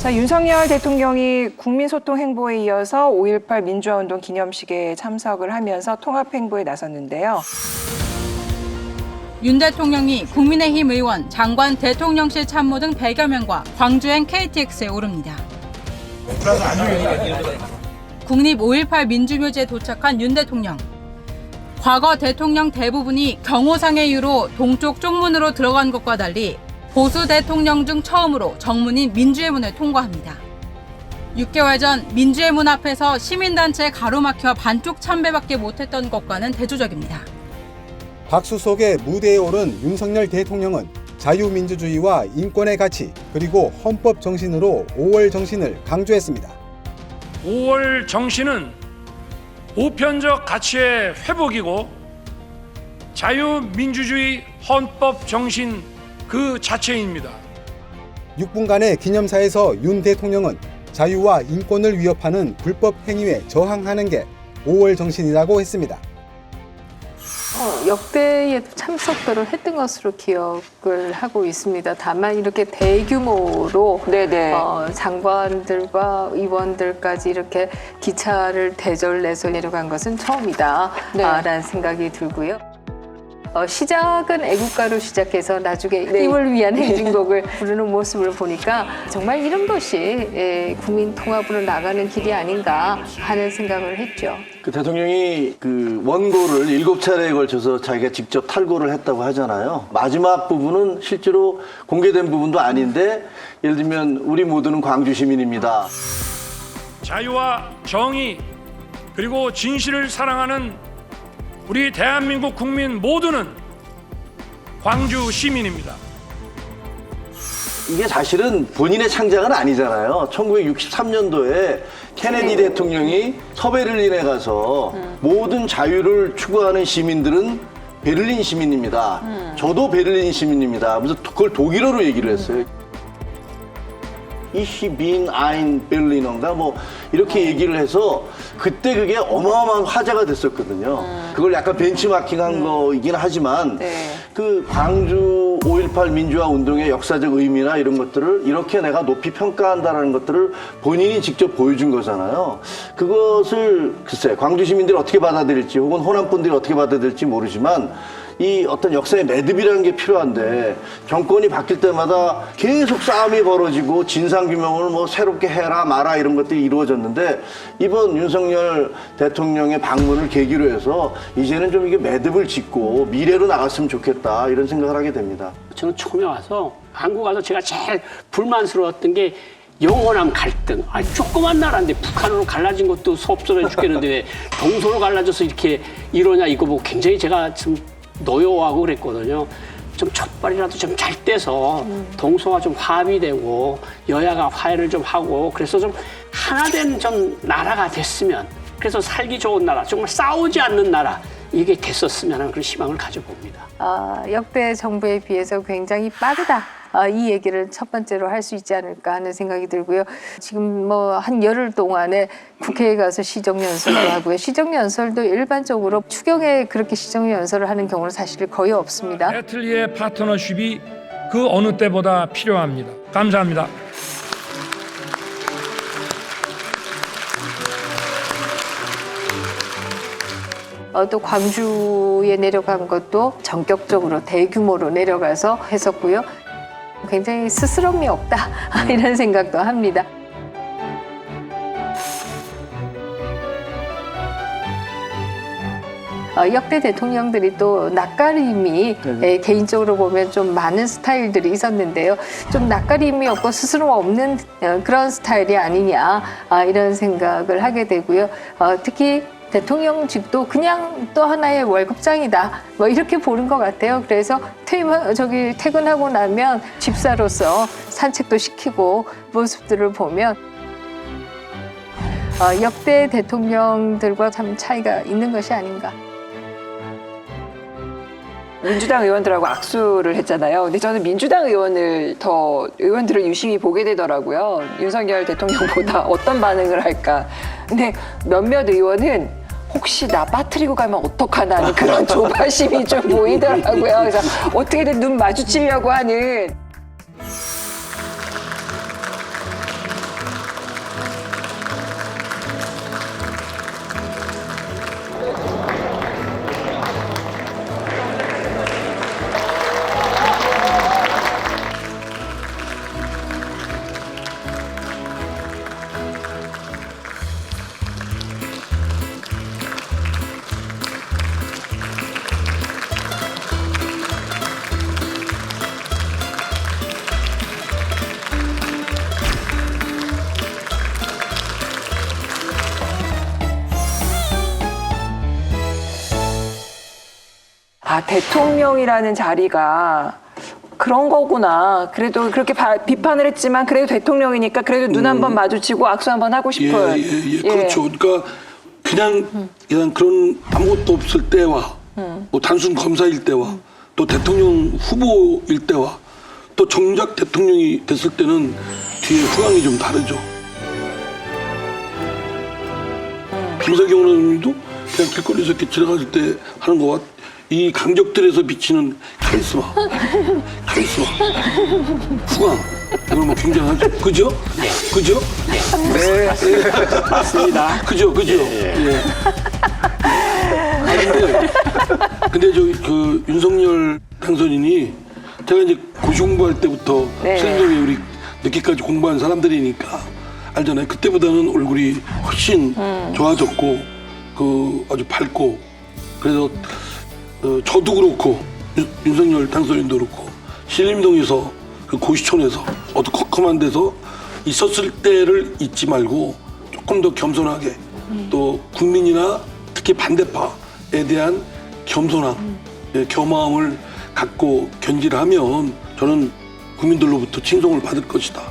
자, 윤석열 대통령이 국민소통 행보에 이어서 5.18 민주화운동 기념식에 참석을 하면서 통합 행보에 나섰는데요. 윤 대통령이 국민의힘 의원, 장관, 대통령실 참모 등 100여 명과 광주행 KTX에 오릅니다. 국립 5.18 민주묘지에 도착한 윤 대통령. 과거 대통령 대부분이 경호상의 이유로 동쪽 쪽문으로 들어간 것과 달리 보수 대통령 중 처음으로 정문인 민주의 문을 통과합니다. 6개월 전 민주의 문 앞에서 시민단체에 가로막혀 반쪽 참배밖에 못했던 것과는 대조적입니다. 박수 속에 무대에 오른 윤석열 대통령은 자유민주주의와 인권의 가치 그리고 헌법 정신으로 5월 정신을 강조했습니다. 5월 정신은 보편적 가치의 회복이고 자유민주주의 헌법 정신 그 자체입니다. 6분간의 기념사에서 윤 대통령은 자유와 인권을 위협하는 불법 행위에 저항하는 게 5월 정신이라고 했습니다. 역대에도 참석들을 했던 것으로 기억을 하고 있습니다. 다만 이렇게 대규모로 장관들과 의원들까지 이렇게 기차를 대절내서 내려간 것은 처음이다라는 생각이 들고요. 시작은 애국가로 시작해서 나중에 힘을 위한 행진곡을 부르는 모습을 보니까 정말 이런 것이 국민 통합으로 나가는 길이 아닌가 하는 생각을 했죠. 그 대통령이 그 원고를 7차례에 걸쳐서 자기가 직접 탈고를 했다고 하잖아요. 마지막 부분은 실제로 공개된 부분도 아닌데 예를 들면 우리 모두는 광주 시민입니다. 자유와 정의 그리고 진실을 사랑하는 우리 대한민국 국민 모두는 광주 시민입니다. 이게 사실은 본인의 창작은 아니잖아요. 1963년도에 케네디 대통령이 서베를린에 가서 모든 자유를 추구하는 시민들은 베를린 시민입니다. 저도 베를린 시민입니다. 그래서 그걸 독일어로 얘기를 했어요. Ich bin ein Berliner인가 뭐 이렇게 얘기를 해서 그때 그게 어마어마한 화제가 됐었거든요. 그걸 약간 벤치마킹한 거이긴 하지만 그 광주 5.18 민주화 운동의 역사적 의미나 이런 것들을 이렇게 내가 높이 평가한다라는 것들을 본인이 직접 보여준 거잖아요. 그것을 글쎄 광주 시민들이 어떻게 받아들일지 혹은 호남 분들이 어떻게 받아들일지 모르지만 이 어떤 역사의 매듭이라는 게 필요한데 정권이 바뀔 때마다 계속 싸움이 벌어지고 진상규명을 뭐 새롭게 해라 마라 이런 것들이 이루어졌는데 이번 윤석열 대통령의 방문을 계기로 해서 이제는 좀 이게 매듭을 짓고 미래로 나갔으면 좋겠다 이런 생각을 하게 됩니다. 저는 처음에 와서 한국 와서 제가 제일 불만스러웠던 게 영원한 갈등. 조그만 나라인데 북한으로 갈라진 것도 섭섭해 죽겠는데 왜 동서로 갈라져서 이렇게 이러냐 이거 보고 굉장히 제가 좀 노여워하고 그랬거든요. 좀 첫발이라도 좀 잘 떼서 동서가 좀 합의되고 여야가 화해를 좀 하고 그래서 좀 하나된 좀 나라가 됐으면 그래서 살기 좋은 나라, 정말 싸우지 않는 나라 이게 됐었으면 하는 그런 희망을 가져봅니다. 역대 정부에 비해서 굉장히 빠르다. 이 얘기를 첫 번째로 할 수 있지 않을까 하는 생각이 들고요. 지금 뭐 한 열흘 동안에 국회에 가서 시정연설도 하고요. 시정연설도 일반적으로 추경에 그렇게 시정연설을 하는 경우는 사실 거의 없습니다. 애틀리의 파트너십이 그 어느 때보다 필요합니다. 감사합니다. 또 광주에 내려간 것도 전격적으로 대규모로 내려가서 했었고요. 굉장히 스스럼이 없다 이런 생각도 합니다. 역대 대통령들이 또 낯가림이 개인적으로 보면 좀 많은 스타일들이 있었는데요. 좀 낯가림이 없고 스스럼 없는 그런 스타일이 아니냐 이런 생각을 하게 되고요. 특히 대통령직도 그냥 또 하나의 월급장이다. 뭐 이렇게 보는 것 같아요. 그래서 퇴근하고 나면 집사로서 산책도 시키고 모습들을 보면 역대 대통령들과 참 차이가 있는 것이 아닌가. 민주당 의원들하고 악수를 했잖아요. 근데 저는 민주당 의원들을 유심히 보게 되더라고요. 윤석열 대통령보다 어떤 반응을 할까. 근데 몇몇 의원은 혹시 나 빠뜨리고 가면 어떡하나 하는 그런 조바심이 좀 보이더라고요. 그래서 어떻게든 눈 마주치려고 하는. 아, 대통령이라는 자리가 그런 거구나. 그래도 그렇게 비판을 했지만 그래도 대통령이니까 그래도 눈 한번 마주치고 악수 한번 하고 싶은. 그렇죠. 그러니까 그냥 그런 아무것도 없을 때와 뭐 단순 검사일 때와 또 대통령 후보일 때와 또 정작 대통령이 됐을 때는 뒤에 후광이 좀 다르죠. 김석영 의원님도 그냥 길거리에서 이렇게 지나갈 때 하는 거와 이 강적들에서 비치는 카리스마, 후광 이건 뭐 굉장하죠. 그죠? 그죠? 네. 맞습니다. 그죠? 예. 근데 그 윤석열 당선인이 제가 이제 고시 공부할 때부터 실력이 우리 늦게까지 공부한 사람들이니까 알잖아요. 그때보다는 얼굴이 훨씬 좋아졌고 그 아주 밝고 그래서 저도 그렇고 윤석열 당선인도 그렇고 신림동에서 그 고시촌에서 어두컴컴한 데서 있었을 때를 잊지 말고 조금 더 겸손하게 또 국민이나 특히 반대파에 대한 겸손함, 겸허함을 갖고 견지를 하면 저는 국민들로부터 칭송을 받을 것이다.